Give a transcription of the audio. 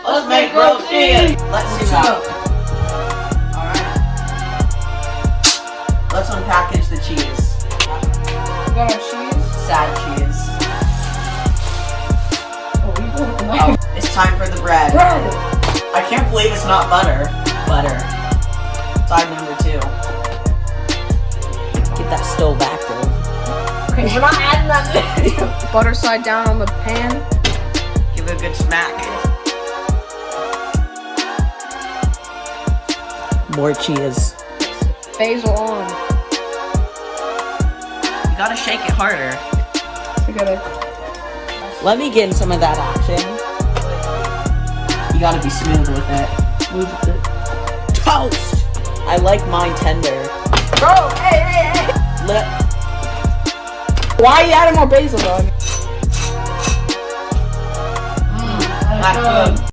Let's make grilled cheese. Let's see how. Alright. Let's unpackage the cheese. We got our cheese. Sad cheese. Oh, we broke them Oh, out. it's time for the bread. Bread! I can't believe it's not butter. Butter. Side number 2. Get that stove active. Okay, we're not adding that. Butter side down on the pan. Give it a good smack. More cheese. Basil on. You gotta shake it harder. We gotta. Let me get in some of that action. You gotta be smooth with it. Move it. Toast! I like mine tender. Bro, hey! Lip. Why are you adding more basil, dog? Not good.